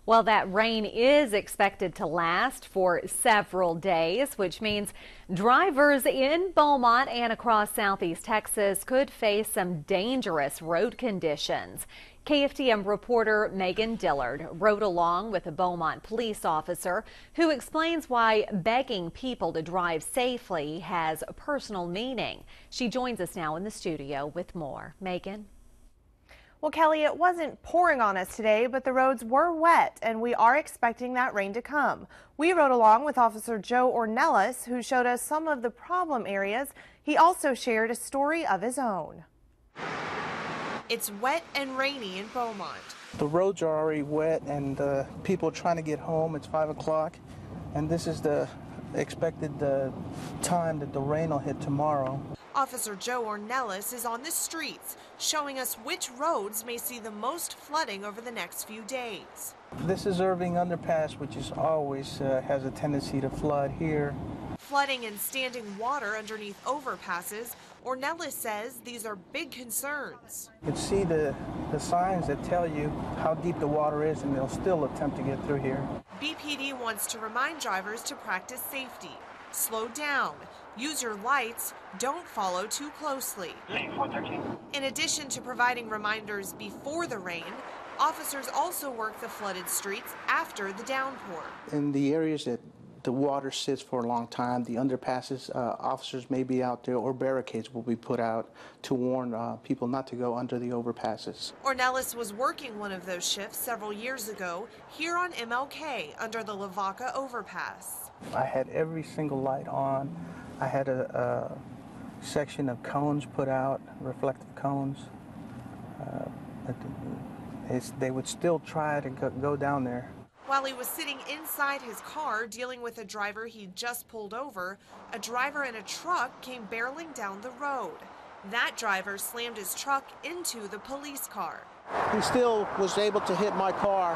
Well, that rain is expected to last for several days, which means drivers in Beaumont and across southeast Texas could face some dangerous road conditions. KFDM reporter Megan Dillard rode along with a Beaumont police officer who explains why begging people to drive safely has personal meaning. She joins us now in the studio with more. Megan? Well, Kelly, it wasn't pouring on us today, but the roads were wet, and we are expecting that rain to come. We rode along with Officer Joe Ornelas, who showed us some of the problem areas. He also shared a story of his own. It's wet and rainy in Beaumont. The roads are already wet, and people are trying to get home. It's 5 o'clock, and this is the expected time that the rain will hit tomorrow. Officer Joe Ornelas is on the streets, showing us which roads may see the most flooding over the next few days. This is Irving underpass, which is always has a tendency to flood here. Flooding and standing water underneath overpasses, Ornelas says these are big concerns. You can see the signs that tell you how deep the water is, and they'll still attempt to get through here. BPD wants to remind drivers to practice safety. Slow down, use your lights, don't follow too closely. In addition to providing reminders before the rain, officers also work the flooded streets after the downpour. In the areas that the water sits for a long time, the underpasses, officers may be out there, or barricades will be put out to warn people not to go under the overpasses. Ornelas was working one of those shifts several years ago here on MLK under the Lavaca overpass. I had every single light on. I had a section of cones put out, reflective cones. But they would still try to go down there. While he was sitting inside his car dealing with a driver he'd just pulled over, a driver in a truck came barreling down the road. That driver slammed his truck into the police car. He still was able to hit my car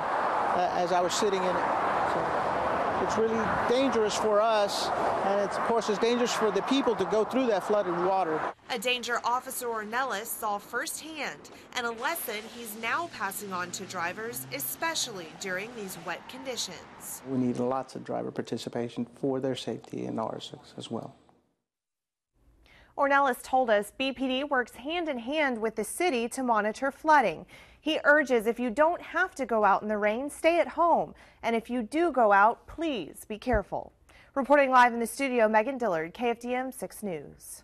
as I was sitting in it. So it's really dangerous for us, and of course it's dangerous for the people to go through that flooded water. A danger Officer Ornelas saw firsthand, and a lesson he's now passing on to drivers, especially during these wet conditions. We need lots of driver participation for their safety and ours as well. Ornelas told us BPD works hand in hand with the city to monitor flooding. He urges if you don't have to go out in the rain, stay at home. And if you do go out, please be careful. Reporting live in the studio, Megan Dillard, KFDM 6 News.